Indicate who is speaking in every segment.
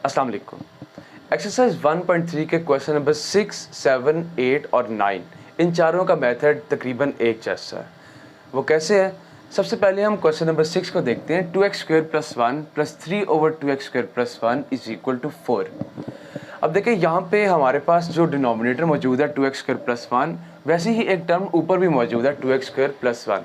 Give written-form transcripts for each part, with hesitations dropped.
Speaker 1: अस्सलाम वालेकुम। एक्सरसाइज 1.3 के क्वेश्चन नंबर 6, 7, 8 और 9 इन चारों का मेथड तकरीबन एक जैसा है। वो कैसे है? सबसे पहले हम क्वेश्चन नंबर 6 को देखते हैं। 2x² + 1 + 3/2x² + 1 = 4। अब देखिए यहाँ पे हमारे पास जो डिनोमिनेटर मौजूद है 2x² + 1, वैसे ही एक टर्म ऊपर भी मौजूद है 2x² + 1।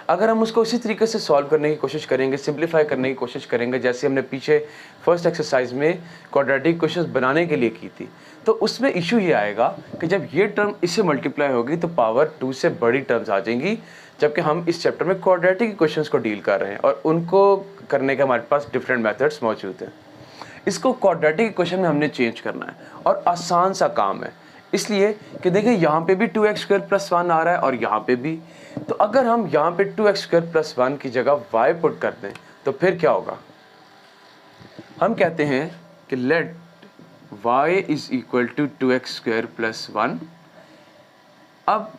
Speaker 1: अगर हम उसको उसी तरीके से सॉल्व करने की कोशिश करेंगे, सिंप्लीफाई करने की कोशिश करेंगे जैसे हमने पीछे फर्स्ट एक्सरसाइज में क्वाड्रेटिक क्वेश्चंस बनाने के लिए की थी, तो उसमें इशू ये आएगा कि जब ये टर्म इससे मल्टीप्लाई होगी तो पावर 2 से बड़ी टर्म्स आ जाएंगी, जबकि हम इस चैप्टर में क्वाड्रेटिक क्वेश्चंस को डील कर रहे हैं और उनको करने के हमारे पास डिफरेंट मेथड्स मौजूद हैं। इसको क्वाड्रेटिक इक्वेशन में हमने चेंज करना है और आसान सा काम है, इसलिए कि देखिए यहाँ पे भी 2x² + 1 आ रहा है और यहाँ पे भी। तो अगर हम यहाँ पे 2x² + 1 की जगह y पुट कर दें तो फिर क्या होगा? हम कहते हैं कि लेट y = 2x² + 1। अब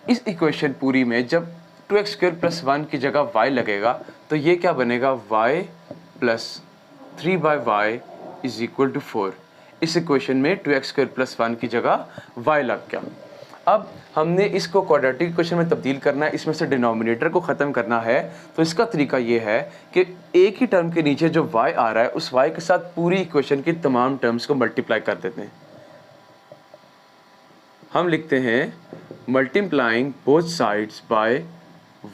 Speaker 1: इस इक्वेशन पूरी में जब 2x² + 1 की जगह y लगेगा तो ये क्या बनेगा? y + 3/y = 4। इस इक्वेशन में 2x² + 1 की जगह y लग गया। अब हमने इसको क्वाड्रेटिक इक्वेशन में तब्दील करना है, इसमें से डिनोमिनेटर को ख़त्म करना है। तो इसका तरीका ये है कि एक ही टर्म के नीचे जो y आ रहा है उस y के साथ पूरी इक्वेशन की तमाम टर्म्स को मल्टीप्लाई कर देते हैं। हम लिखते हैं multiplying both sides by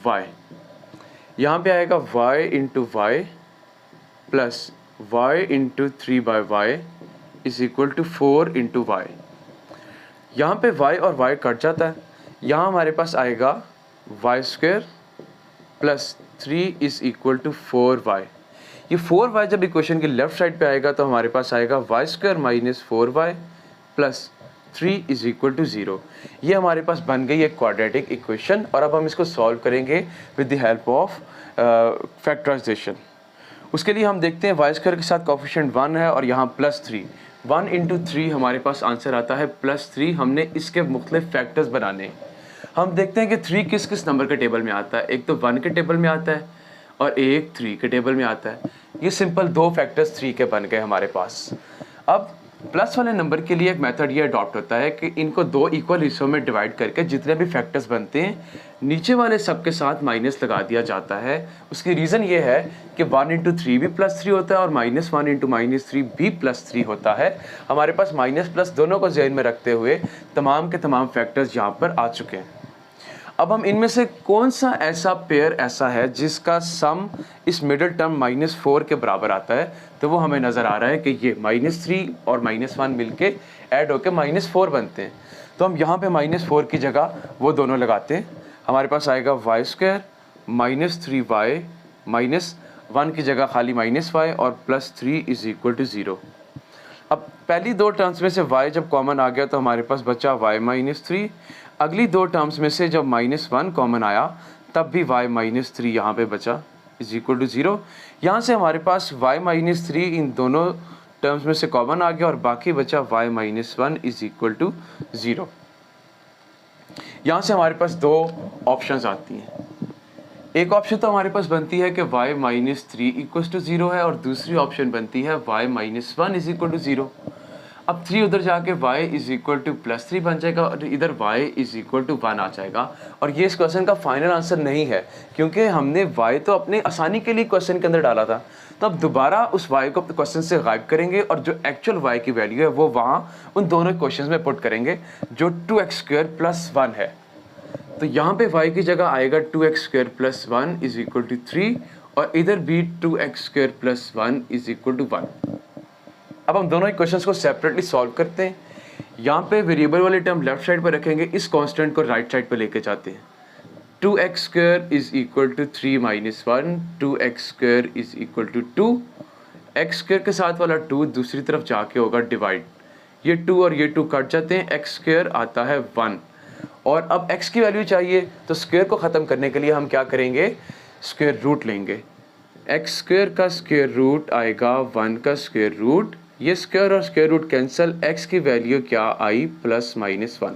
Speaker 1: y। यहाँ पे आएगा y × y plus y × 3/y = 4 × y। यहाँ पे y और y कट जाता है, यहाँ हमारे पास आएगा y² + 3 = 4y। ये 4y जब इक्वेशन की लेफ्ट साइड पे आएगा तो हमारे पास आएगा y² - 4y + 3 = 0। ये हमारे पास बन गई एक क्वाड्रेटिक इक्वेशन और अब हम इसको सॉल्व करेंगे with the help of factorisation. उसके लिए हम देखते हैं y² के साथ कोफिशिएंट 1 है और यहाँ +3। 1 × 3 हमारे पास आंसर आता है +3। हमने इसके मुख्तलिफ फैक्टर्स बनाने। हम देखते हैं कि 3 किस किस नंबर के टेबल में आता है। एक तो 1 के टेबल में आता है और एक 3 के टेबल में आता है। ये सिंपल दो फैक्टर्स 3 के बन गए हमारे पास। अब प्लस वाले नंबर के लिए एक मेथड ये अडॉप्ट होता है कि इनको दो इक्वल हिस्सों में डिवाइड करके जितने भी फैक्टर्स बनते हैं नीचे वाले सब के साथ माइनस लगा दिया जाता है। उसकी रीज़न ये है कि 1 × 3 भी +3 होता है और -1 × -3 भी +3 होता है। हमारे पास माइनस प्लस दोनों को ज़हन में रखते हुए तमाम के तमाम फैक्टर्स यहाँ पर आ चुके हैं। अब हम इनमें से कौन सा ऐसा पेयर ऐसा है जिसका सम इस मिडिल टर्म -4 के बराबर आता है, तो वो हमें नज़र आ रहा है कि ये -3 और -1 मिलके ऐड होकर -4 बनते हैं। तो हम यहाँ पे -4 की जगह वो दोनों लगाते हैं। हमारे पास आएगा y² - 3y -1 की जगह खाली -y और +3 = 0। अब पहली दो टर्म्स में से y जब कॉमन आ गया तो हमारे पास बचा y - 3। अगली दो टर्म्स में से जब -1 कॉमन आया तब भी y - 3 यहाँ पे बचा = 0। यहाँ से हमारे पास y - 3 इन दोनों टर्म्स में से कॉमन आ गया और बाकी बचा y - 1 = 0। यहाँ से हमारे पास दो ऑप्शंस आती हैं। एक ऑप्शन तो हमारे पास बनती है कि y - 3 = 0 है और दूसरी ऑप्शन बनती है y - 1 = 0। अब 3 उधर जाके y = +3 बन जाएगा और इधर y = 1 आ जाएगा। और ये इस क्वेश्चन का फाइनल आंसर नहीं है क्योंकि हमने y तो अपने आसानी के लिए क्वेश्चन के अंदर डाला था। तो अब दोबारा उस y को क्वेश्चन से गायब करेंगे और जो एक्चुअल y की वैल्यू है वो वहाँ उन दोनों क्वेश्चन में पुट करेंगे जो 2x² + 1 है। तो यहाँ पे y की जगह आएगा 2x² + 1 = 3 और इधर भी 2x² + 1 = 1। अब हम दोनों इक्वेशंस को सेपरेटली सॉल्व करते हैं। यहाँ पे वेरिएबल वाली टर्म लेफ्ट साइड पर रखेंगे, इस कांस्टेंट को राइट साइड पर लेके जाते हैं। 2x² = 3 - 1, 2x² = 2। x² के साथ वाला 2 दूसरी तरफ जाके होगा डिवाइड। ये 2 और ये 2 कट जाते हैं, x² आता है 1। और अब x की वैल्यू चाहिए तो स्क्वायर को ख़त्म करने के लिए हम क्या करेंगे? स्क्वायर रूट लेंगे। x² का स्क्वायर रूट आएगा 1 का स्क्वायर रूट। ये स्क्वायर और स्क्वायर रूट कैंसिल, x की वैल्यू क्या आई? +-1।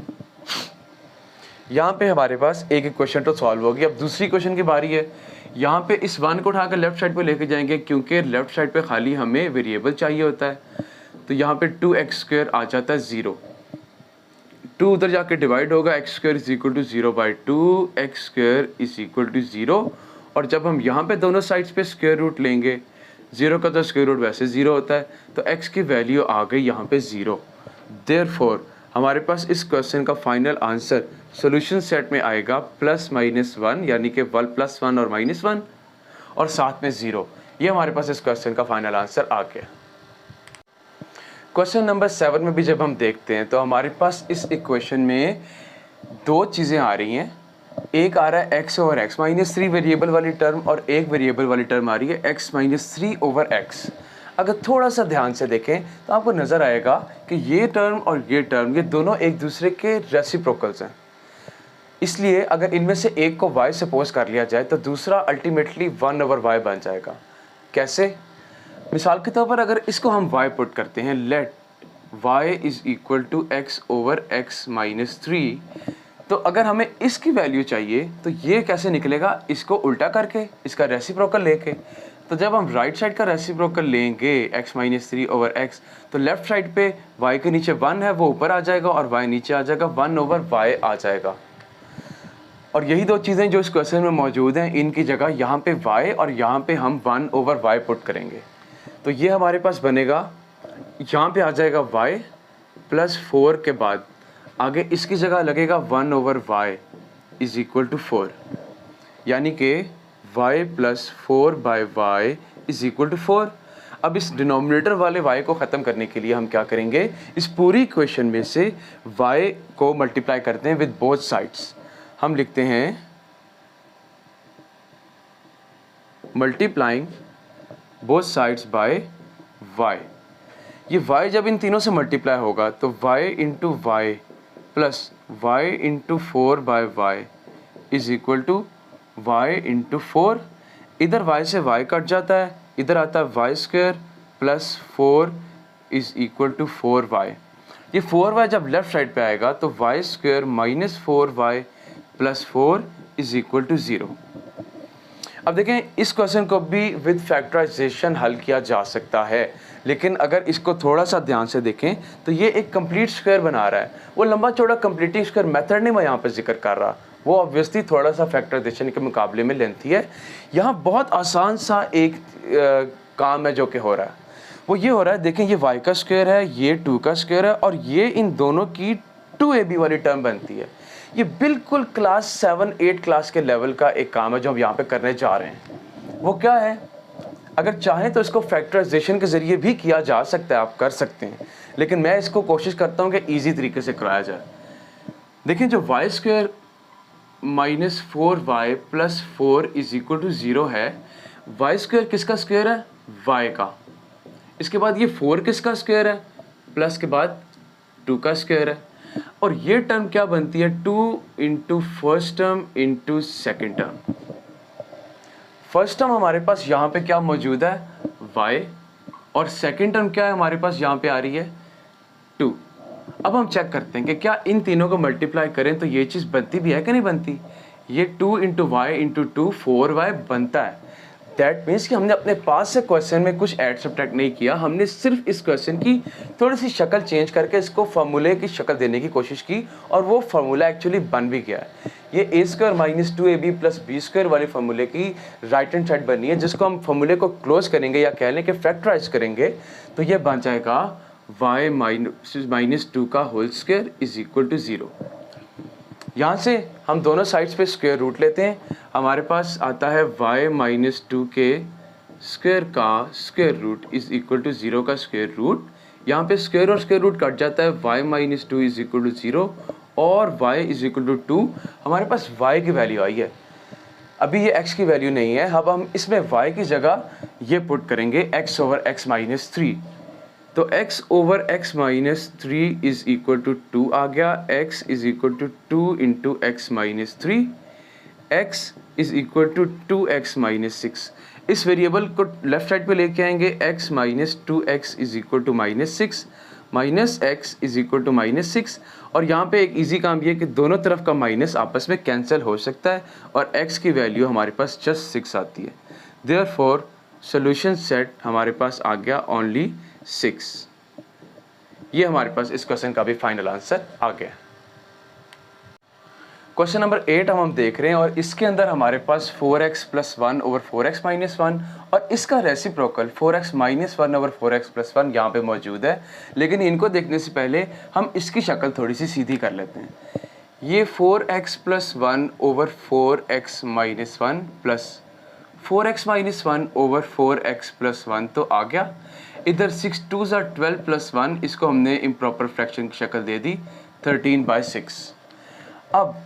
Speaker 1: यहाँ पे हमारे पास एक इक्वेशन तो सॉल्व होगी। अब दूसरी इक्वेशन की बारी है। यहाँ पे इस 1 को उठाकर लेफ्ट साइड पे लेके जाएंगे क्योंकि लेफ्ट साइड पे खाली हमें वेरिएबल चाहिए होता है। तो यहाँ पे 2x² आ जाता है 0, 2 उधर जाके डिवाइड होगा, x² is equal to 0/2, x² is equal to 0। और जब हम यहाँ पे दोनों साइड्स पे स्क्वायर रूट लेंगे, 0 का तो स्क्वायर रूट वैसे 0 होता है, तो x की वैल्यू आ गई यहाँ पे 0। देयरफॉर हमारे पास इस क्वेश्चन का फाइनल आंसर सॉल्यूशन सेट में आएगा +-1, यानी कि +1 और -1 और साथ में 0। ये हमारे पास इस क्वेश्चन का फाइनल आंसर आ गया। क्वेश्चन नंबर 7 में भी जब हम देखते हैं तो हमारे पास इस इक्वेशन में दो चीज़ें आ रही हैं। एक आ रहा है x/(x-3) वेरिएबल वाली टर्म और एक वेरिएबल वाली टर्म आ रही है x-3/x। अगर थोड़ा सा ध्यान से देखें तो आपको नज़र आएगा कि ये टर्म और ये टर्म ये दोनों एक दूसरे के रेसिप्रोकल्स हैं। इसलिए अगर इनमें से एक को y सपोज कर लिया जाए तो दूसरा अल्टीमेटली 1/y बन जाएगा। कैसे? मिसाल के तौर पर अगर इसको हम y पुट करते हैं, let y is equal to x/(x-3), तो अगर हमें इसकी वैल्यू चाहिए तो ये कैसे निकलेगा? इसको उल्टा करके, इसका रेसिप्रोकल लेके। तो जब हम राइट साइड का रेसिप्रोकल लेंगे x-3/x, तो लेफ्ट साइड पे y के नीचे 1 है वो ऊपर आ जाएगा और y नीचे आ जाएगा, 1/y आ जाएगा। और यही दो चीज़ें जो इस क्वेश्चन में मौजूद हैं, इनकी जगह यहाँ पे y और यहाँ पे हम 1/y पुट करेंगे। तो ये हमारे पास बनेगा, यहाँ पे आ जाएगा y प्लस 4 के बाद आगे इसकी जगह लगेगा 1/y इज इक्वल टू 4, यानी कि y plus 4/y is equal to 4। अब इस डिनोमिनेटर वाले y को ख़त्म करने के लिए हम क्या करेंगे? इस पूरी इक्वेशन में से y को मल्टीप्लाई करते हैं विद बोथ साइड्स। हम लिखते हैं multiplying both sides by y। ये y जब इन तीनों से मल्टीप्लाई होगा तो y into y plus y into 4/y is equal to y into 4। इधर y से y कट जाता है, इधर आता है y² plus 4 is equal to 4y। ये 4y जब लेफ्ट साइड पे आएगा तो y² minus 4y plus 4 is equal to 0। अब देखें, इस क्वेश्चन को भी विद फैक्टराइजेशन हल किया जा सकता है, लेकिन अगर इसको थोड़ा सा ध्यान से देखें तो ये एक कंप्लीट स्क्वायर बना रहा है। वो लंबा चौड़ा कंप्लीटिंग स्क्वायर मेथड नहीं मैं यहाँ पे जिक्र कर रहा, वो ऑब्वियसली थोड़ा सा फैक्टराइजेशन के मुकाबले में लेंथी है। यहाँ बहुत आसान सा एक काम है जो कि हो रहा है, वो ये हो रहा है, देखें ये y का स्क्वायर है, ये 2 का स्क्वायर है और ये इन दोनों की 2ab वाली टर्म बनती है। ये बिल्कुल क्लास 7-8 क्लास के लेवल का एक काम है जो हम यहाँ पे करने जा रहे हैं। वो क्या है? अगर चाहें तो इसको फैक्टराइजेशन के ज़रिए भी किया जा सकता है, आप कर सकते हैं, लेकिन मैं इसको कोशिश करता हूँ कि ईजी तरीके से कराया जाए। देखिए, जो y² minus 4y plus 4 is equal to 0 है, y² किसका स्क्वायर है? y का। इसके बाद ये 4 किसका स्क्वायर है? प्लस के बाद 2 का स्क्वायर है। और ये टर्म क्या बनती है? 2 into first term into second term. First term हमारे पास यहाँ पे क्या मौजूद है? y, और सेकेंड टर्म क्या है हमारे पास? यहाँ पे आ रही है 2। अब हम चेक करते हैं कि क्या इन तीनों को मल्टीप्लाई करें तो ये चीज़ बनती भी है कि नहीं बनती। ये 2 इंटू वाई इंटू 2 4y बनता है। दैट मीन्स कि हमने अपने पास से क्वेश्चन में कुछ ऐड सब्ट्रैक्ट नहीं किया, हमने सिर्फ इस क्वेश्चन की थोड़ी सी शक्ल चेंज करके इसको फार्मूले की शक्ल देने की कोशिश की और वो फार्मूला एक्चुअली बन भी गया है। ये a² minus 2ab plus b² वाले फार्मूले की राइट हैंड साइड बनी है, जिसको हम फार्मूले को क्लोज करेंगे या कह लें कि फैक्टराइज करेंगे तो ये बन जाएगा y माइनस 2 का whole square is equal to 0। यहाँ से हम दोनों साइड्स पे स्क्वायर रूट लेते हैं, हमारे पास आता है y माइनस 2 के स्क्वायर का square root is equal to 0 का स्क्वायर रूट। यहाँ पे स्क्वायर और स्क्वायर रूट कट जाता है, y minus 2 is equal to 0 और y इज इक्वल टू 2। हमारे पास y की वैल्यू आई है, अभी ये x की वैल्यू नहीं है। अब हम इसमें y की जगह ये पुट करेंगे x/x माइनस 3। तो x over x minus 3 is equal to 2 आ गया। x is equal to 2 into x minus 3, x is equal to 2x minus 6। इस वेरिएबल को लेफ्ट साइड पे लेके आएंगे, x minus 2x is equal to minus 6 minus x is equal to -6। और यहाँ पे एक इजी काम ये है कि दोनों तरफ का माइनस आपस में कैंसिल हो सकता है और x की वैल्यू हमारे पास जस्ट 6 आती है। देयरफॉर सोल्यूशन सेट हमारे पास आ गया ओनली 6। ये हमारे पास इस क्वेश्चन का भी फाइनल आंसर आ गया। क्वेश्चन नंबर 8 हम देख रहे हैं और इसके अंदर हमारे पास 4x + 1 ओवर 4x - 1 और इसका रेसिप्रोकल 4x - 1 ओवर 4x + 1 यहाँ पे मौजूद है। लेकिन इनको देखने से पहले हम इसकी शक्ल थोड़ी सी सीधी कर लेते हैं। ये 4x + 1 over 4x - 1 plus 4x - 1 over 4x + 1 तो आ गया। इधर 6 2s are 12 + 1, इसको हमने इम्प्रॉपर फ्रैक्शन की शक्ल दे दी 13/6। अब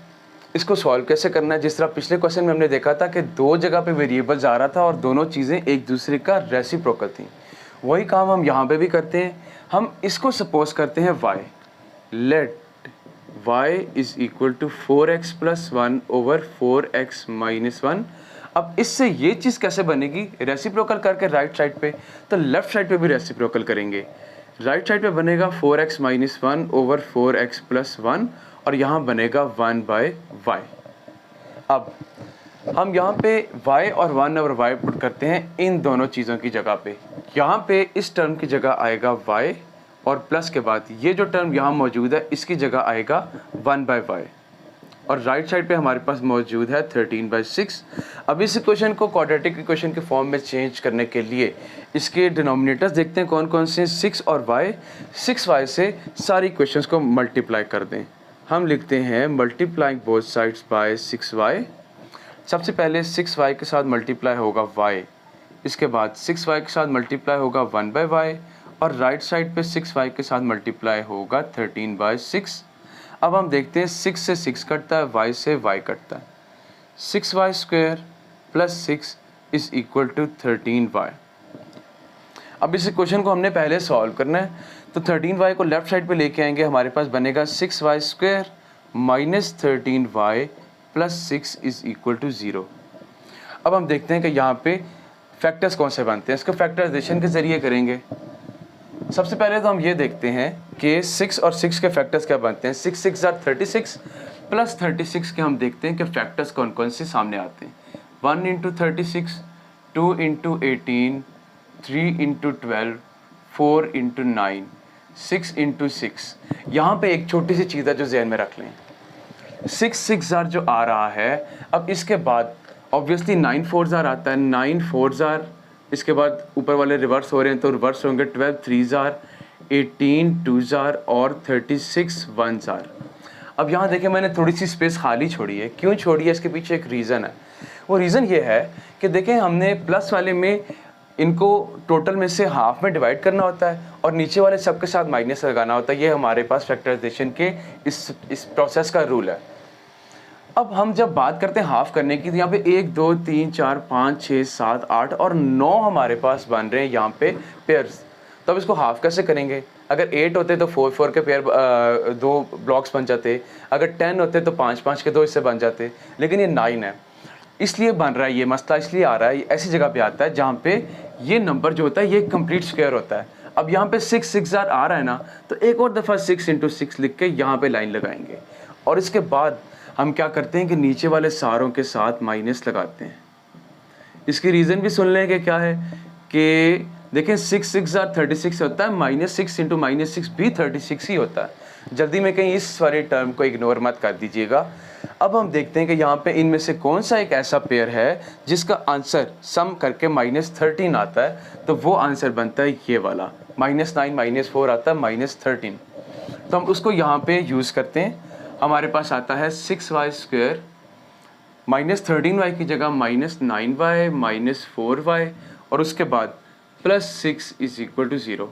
Speaker 1: इसको सॉल्व कैसे करना है? जिस तरह पिछले क्वेश्चन में हमने देखा था कि दो जगह पे वेरिएबल्स आ रहा था और दोनों चीज़ें एक दूसरे का रेसिप्रोकल थी, वही काम हम यहाँ पे भी करते हैं। हम इसको सपोज करते हैं y, let y is equal to 4x + 1 over 4x - 1। अब इससे ये चीज़ कैसे बनेगी? रेसिप्रोकल करके राइट साइड पे, तो लेफ्ट साइड पे भी रेसिप्रोकल करेंगे। राइट साइड पे बनेगा 4x - 1 ओवर 4x + 1 और यहाँ बनेगा 1/y। अब हम यहाँ पे y और 1 ओवर y पुट करते हैं इन दोनों चीज़ों की जगह पे। यहाँ पे इस टर्म की जगह आएगा y और प्लस के बाद ये जो टर्म यहाँ मौजूद है इसकी जगह आएगा 1/y और राइट साइड पे हमारे पास मौजूद है 13/6। अब इस इक्वेशन को क्वाड्रेटिक इक्वेशन के फॉर्म में चेंज करने के लिए इसके डिनोमिनेटर्स देखते हैं कौन कौन से, 6 और y। 6y से सारी इक्वेशंस को मल्टीप्लाई कर दें। हम लिखते हैं multiplying both sides by 6y। सबसे पहले 6y के साथ मल्टीप्लाई होगा y, इसके बाद 6y के साथ मल्टीप्लाई होगा 1/y और राइट साइड पे 6y के साथ मल्टीप्लाई होगा 13/6। अब हम देखते हैं 6 से 6 कटता है, y से y कटता है। 6y² + 6 is equal to 13y। अब इस इक्वेशन को हमने पहले सॉल्व करना है, तो 13y को लेफ्ट साइड पे लेके आएंगे, हमारे पास बनेगा 6y² - 13y + 6 is equal to 0। अब हम देखते हैं कि यहाँ पे फैक्टर्स कौन से बनते हैं, इसको फैक्टराइजेशन के ज़रिए करेंगे। सबसे पहले तो हम ये देखते हैं कि 6 और 6 के फैक्टर्स क्या बनते हैं। 6 6 are 36 + 36 के हम देखते हैं कि फैक्टर्स कौन कौन से सामने आते हैं। 1 × 36, 2 × 18, 3 × 12, 4 × 9, 6 × 6। यहाँ पे एक छोटी सी चीज़ है जो ज़हन में रख लें। 6 6 are जो आ रहा है, अब इसके बाद ऑब्वियसली 9 4s are आता है, 9 4s are, इसके बाद ऊपर वाले रिवर्स हो रहे हैं तो रिवर्स होंगे, 12 3s are, 18 2s are और 36 1s are। अब यहाँ देखें मैंने थोड़ी सी स्पेस खाली छोड़ी है। क्यों छोड़ी है? इसके पीछे एक रीज़न है। वो रीज़न ये है कि देखें हमने प्लस वाले में इनको टोटल में से हाफ में डिवाइड करना होता है और नीचे वाले सब के साथ माइनस लगाना होता है। ये हमारे पास फैक्टराइजेशन के इस प्रोसेस का रूल है। अब हम जब बात करते हैं हाफ करने की, तो यहाँ पे 1 2 3 4 5 6 7 8 और 9 हमारे पास बन रहे हैं यहाँ पे पेयर्स। तो अब इसको हाफ कैसे करेंगे? अगर 8 होते तो 4 4 के पेयर 2 ब्लॉक्स बन जाते, अगर 10 होते तो 5 5 के 2 हिस्से बन जाते, लेकिन ये 9 है इसलिए बन रहा है। ये मसला इसलिए आ रहा है, ऐसी जगह पे आता है जहाँ पे ये नंबर जो होता है ये कंप्लीट स्क्वायर होता है। अब यहाँ पे 6 6 आ रहा है ना, तो एक और दफ़ा 6 × 6 लिख के यहाँ पे लाइन लगाएंगे और इसके बाद हम क्या करते हैं कि नीचे वाले सारों के साथ माइनस लगाते हैं। इसकी रीज़न भी सुन लें कि क्या है कि देखें 6 6 are 36 होता है, -6 × -6 भी 36 ही होता है। जल्दी में कहीं इस वाले टर्म को इग्नोर मत कर दीजिएगा। अब हम देखते हैं कि यहाँ पे इनमें से कौन सा एक ऐसा पेयर है जिसका आंसर सम करके -13 आता है, तो वो आंसर बनता है ये वाला। -9 -4 आता है -13, तो हम उसको यहाँ पे यूज़ करते हैं। हमारे पास आता है 6y² -13y की जगह -9y -4y और उसके बाद +6 इज इक्वल टू 0।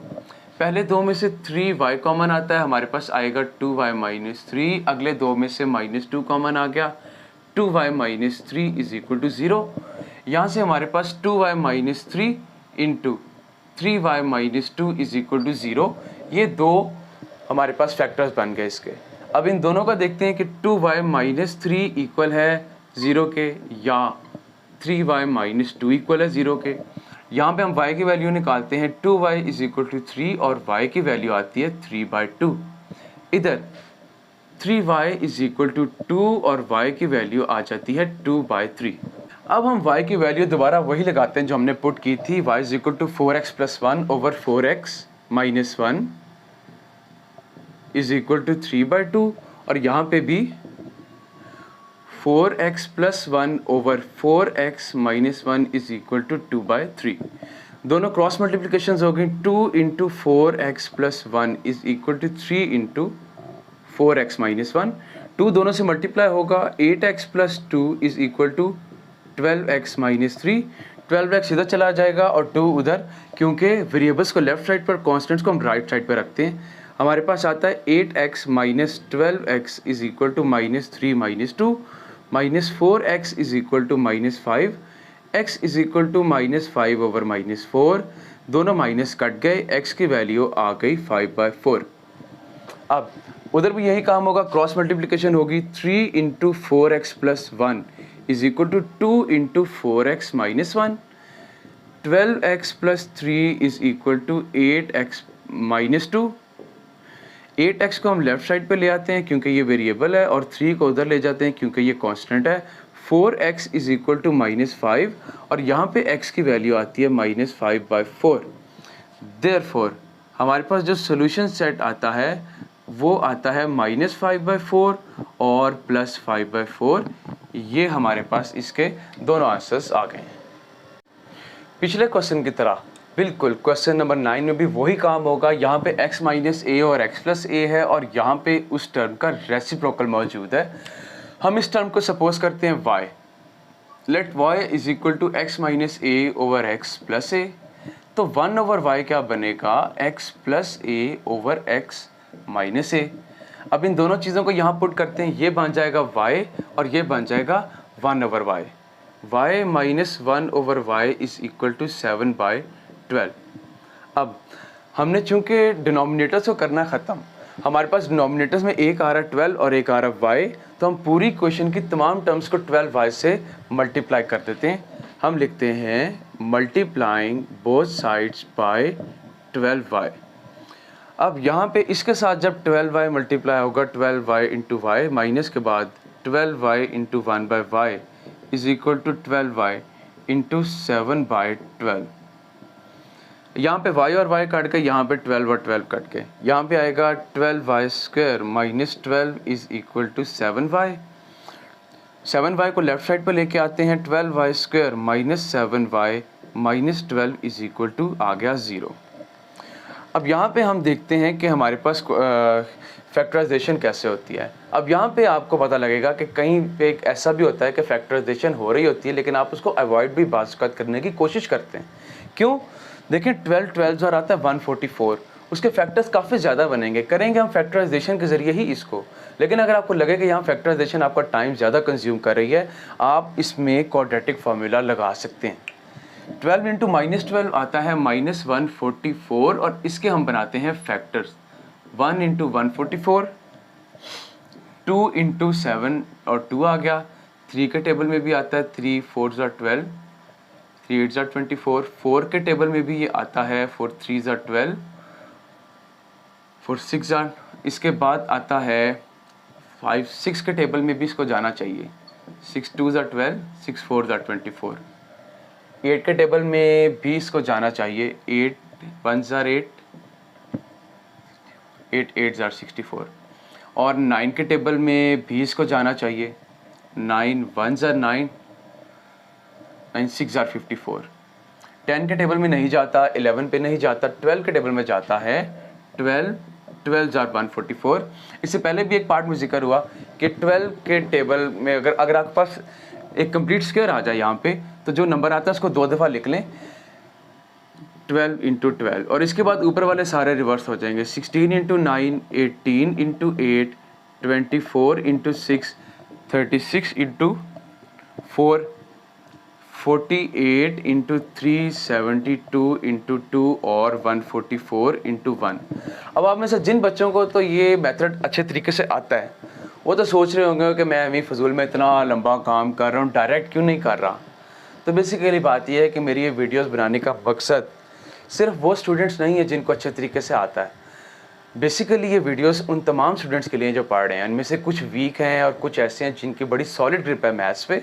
Speaker 1: पहले दो में से 3y कॉमन आता है, हमारे पास आएगा 2y - 3। अगले दो में से -2 कॉमन आ गया, 2y - 3 इज इक्वल टू 0। यहाँ से हमारे पास 2y - 3 × 3y - 2 is equal to 0। ये दो हमारे पास फैक्टर्स बन गए इसके। अब इन दोनों का देखते हैं कि 2y - 3 इक्वल है 0 के या 3y - 2 इक्वल है 0 के। यहाँ पे हम y की वैल्यू निकालते हैं 2y इज इक्वल टू 3 और y की वैल्यू आती है 3/2। इधर 3y इज इक्वल टू 2 और y की वैल्यू आ जाती है 2/3। अब हम y की वैल्यू दोबारा वही लगाते हैं जो हमने पुट की थी, y is equal to 4x plus 1 over 4x minus 1 is equal to 3/2 और यहाँ पे भी 4x plus 1 over 4x minus 1 is equal to 2/3। दोनों क्रॉस मल्टीप्लिकेशन हो गई। 2 into 4x plus 1 is equal to 3 into 4x minus 1। 2 दोनों से multiply होगा। 8x plus 2 is equal to 12x minus 3। 12x इधर चला जाएगा और 2 उधर, क्योंकि वेरिएबल्स को लेफ्ट साइड पर, कॉन्स्टेंट्स को हम राइट साइड पर रखते हैं। हमारे पास आता है 8x minus 12x is equal to minus 3 minus 2, minus 4x is equal to minus 5, x is equal to minus 5 over minus 4। दोनों माइनस कट गए, x की वैल्यू आ गई 5/4। अब उधर भी यही काम होगा, क्रॉस मल्टीप्लिकेशन होगी। 3 into 4x plus 1 is equal to 2 into 4x minus 1। 12x plus 3 is equal to 8x minus 2। 8x को हम लेफ्ट साइड पे ले आते हैं क्योंकि ये वेरिएबल है, और 3 को उधर ले जाते हैं क्योंकि ये कांस्टेंट है। 4x is equal to minus 5 और यहाँ पे x की वैल्यू आती है माइनस 5/4। देयरफॉर हमारे पास जो सोल्यूशन सेट आता है वो आता है माइनस 5/4 और प्लस 5/4। ये हमारे पास इसके दोनों आंसर्स आ गए हैं। पिछले क्वेश्चन की तरह बिल्कुल क्वेश्चन नंबर 9 में भी वही काम होगा। यहाँ पे x माइनस a और x प्लस a है और यहाँ पे उस टर्म का रेसिप्रोकल मौजूद है। हम इस टर्म को सपोज करते हैं y। Let y is equal to x minus a over x plus a। तो 1 ओवर y क्या बनेगा, x plus a over x minus a। अब इन दोनों चीज़ों को यहाँ पुट करते हैं, ये बन जाएगा y और ये बन जाएगा 1 over y। y minus 1 over y is equal to 7/12। अब हमने चूंकि डिनोमिनेटर्स को करना ख़त्म, हमारे पास डिनोमिनेटर्स में एक आ रहा है 12 और एक आ रहा है y, तो हम पूरी क्वेश्चन की तमाम टर्म्स को 12y से मल्टीप्लाई कर देते हैं। हम लिखते हैं multiplying both sides by 12y। अब यहाँ पे इसके साथ जब 12y मल्टीप्लाई होगा 12y इंटू वाई, माइनस के बाद 12y into 1/y is equal to 12y into 7/12। यहाँ पे y और y काट के, यहाँ पे 12 और 12 कट के, यहाँ पे आएगा 12y square minus 12 is equal to 7y। 7y को लेफ्ट साइड पे लेके आते हैं, 12y square minus 7y minus 12 is equal to आ गया 0। अब यहाँ पे हम देखते हैं कि हमारे पास फैक्टराइजेशन कैसे होती है। अब यहाँ पे आपको पता लगेगा कि कहीं पे एक ऐसा भी होता है कि फैक्टराइजेशन हो रही होती है लेकिन आप उसको अवॉइड भी बात करने की कोशिश करते हैं। क्यों? देखिए 12 और आता है 144, उसके फैक्टर्स काफ़ी ज़्यादा बनेंगे, करेंगे हम फैक्टराइजेशन के ज़रिए ही इसको। लेकिन अगर आपको लगे कि यहाँ फैक्टराइजेशन आपका टाइम ज़्यादा कंज्यूम कर रही है, आप इसमें क्वाड्रेटिक फार्मूला लगा सकते हैं। 12 इंटू माइनस 12 आता है माइनस 144 और इसके हम बनाते हैं फैक्टर्स। 1 इंटू 144, 2 इंटू 7 और 2 आ गया। 3 के टेबल में भी आता है 3 4 12, 3 8 24। 4 के टेबल में भी ये आता है 4 3 12, 4 6। इसके बाद आता है 5 6 के टेबल में भी इसको जाना चाहिए, 6 2 12, 6 4 24। 8 के टेबल में भी इसको जाना चाहिए, 8 1 8, 8 8 64। और 9 के टेबल में भी इसको जाना चाहिए, 9 1 9, 9 6 54। 10 के टेबल में नहीं जाता, 11 पे नहीं जाता, 12 के टेबल में जाता है 12 144। इससे पहले भी एक पार्ट में जिक्र हुआ कि 12 के टेबल में अगर आपके पास एक कंप्लीट स्क्वायर आ जाए यहाँ पे, तो जो नंबर आता है उसको 2 दफ़ा लिख लें, 12 इंटू 12, और इसके बाद ऊपर वाले सारे रिवर्स हो जाएंगे। 16 into 9 18 into 8 24 into 6 36 into 4 48 into 3 72 into 2 और 144 इंटू 1। अब आप में से जिन बच्चों को तो ये मेथड अच्छे तरीके से आता है, वो तो सोच रहे होंगे कि मैं अभी फजूल में इतना लंबा काम कर रहा हूँ, डायरेक्ट क्यों नहीं कर रहा। तो बेसिकली बात यह है कि मेरी ये वीडियोस बनाने का मकसद सिर्फ वो स्टूडेंट्स नहीं है जिनको अच्छे तरीके से आता है। बेसिकली ये वीडियोस उन तमाम स्टूडेंट्स के लिए जो पढ़ रहे हैं, इनमें से कुछ वीक हैं और कुछ ऐसे हैं जिनकी बड़ी सॉलिड ग्रिप है मैथ्स पे।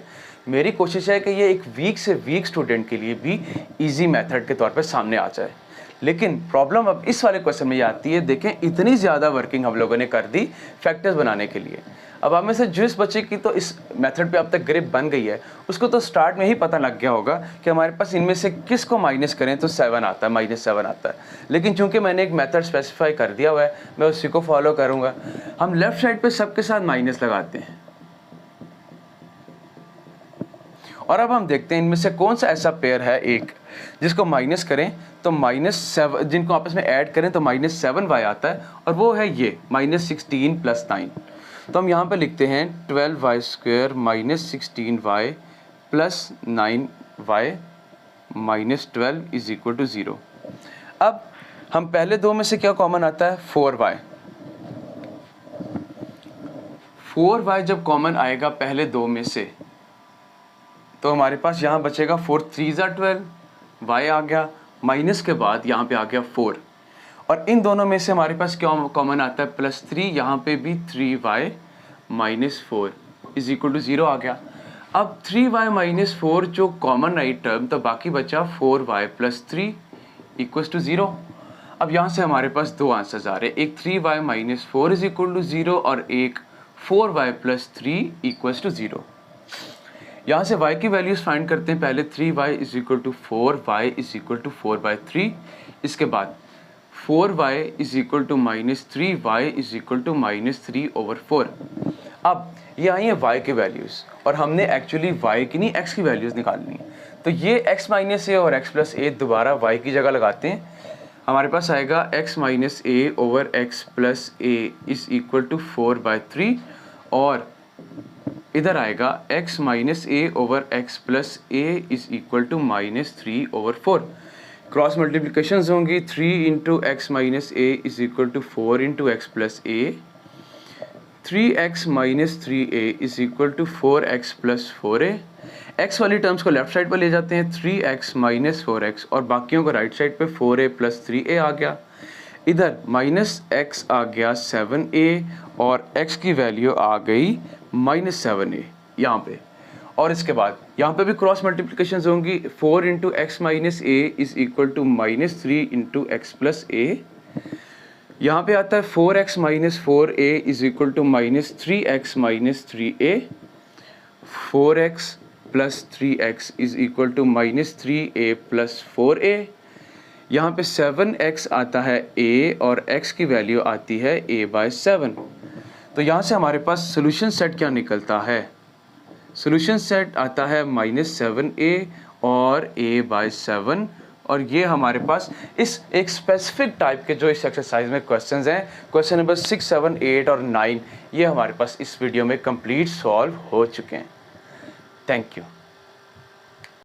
Speaker 1: मेरी कोशिश है कि ये एक वीक से वीक स्टूडेंट के लिए भी इजी मेथड के तौर पे सामने आ जाए। लेकिन प्रॉब्लम अब इस वाले क्वेश्चन में ये आती है, देखें इतनी ज़्यादा वर्किंग हम लोगों ने कर दी फैक्टर्स बनाने के लिए। अब आप में से जिस बच्चे की तो इस मेथड पे अब तक ग्रिप बन गई है, उसको तो स्टार्ट में ही पता लग गया होगा कि हमारे पास इनमें से किस को माइनस करें तो 7 आता है, -7 आता है। लेकिन चूंकि मैंने एक मेथड स्पेसिफाई कर दिया हुआ है, मैं उसी को फॉलो करूँगा। हम लेफ्ट साइड पर सबके साथ माइनस लगाते हैं और अब हम देखते हैं इनमें से कौन सा ऐसा पेयर है एक जिसको माइनस करें तो -7, जिनको आपस में ऐड करें तो -7y आता है, और वो है ये -16 + 9। तो हम यहाँ पे लिखते हैं 12y² -16y + 9y -12 = 0। अब हम पहले दो में से क्या कॉमन आता है, 4y। 4y जब कॉमन आएगा पहले दो में से तो हमारे पास यहाँ बचेगा 4 3 = 12, y आ गया, माइनस के बाद यहाँ पे आ गया 4, और इन दोनों में से हमारे पास क्या कॉमन आता है, +3, यहाँ पे भी 3y -4 = 0 आ गया। अब 3y - 4 जो कॉमन आई टर्म, तो बाकी बचा 4y + 3 = 0। अब यहाँ से हमारे पास दो आंसर्स आ रहे हैं, एक 3y - 4 = 0 और एक 4y + 3 = 0। यहाँ से y की वैल्यूज फाइंड करते हैं। पहले 3y = 4, y = 4/3। इसके बाद 4y = -3y = -3/4। अब ये आई है y की वैल्यूज़, और हमने एक्चुअली y की नहीं x की वैल्यूज़ निकालनी है। तो ये x - a और x + a दोबारा y की जगह लगाते हैं। हमारे पास आएगा x - a / x + a = 4/3, और इधर आएगा x - a / x + a = -3/4। Cross multiplications होंगी, 3 × x - a = 4 × x + a, 3x - 3a = 4x + 4a। x वाली टर्म्स को लेफ्ट साइड पर ले जाते हैं, 3x - 4x, और बाकियों को राइट साइड पे 4a + 3a आ गया। इधर -x आ गया 7a, और x की वैल्यू आ गई -7a यहाँ पे। और इसके बाद यहाँ पे भी क्रॉस मल्टीप्लिकेशंस होंगी, 4 × x - a = -3 × x + a। यहाँ पे आता है 4x - 4a = -3x - 3a, 4x + 3x = -3a + 4a। यहाँ पे 7x आता है a, और x की वैल्यू आती है a/7। तो यहाँ से हमारे पास सोल्यूशन सेट क्या निकलता है, सोल्यूशन सेट आता है -7a और a/7। और ये हमारे पास इस एक स्पेसिफिक टाइप के जो इस एक्सरसाइज में क्वेश्चंस हैं, क्वेश्चन नंबर 6, 7, 8 और 9, ये हमारे पास इस वीडियो में कंप्लीट सॉल्व हो चुके हैं। Thank you.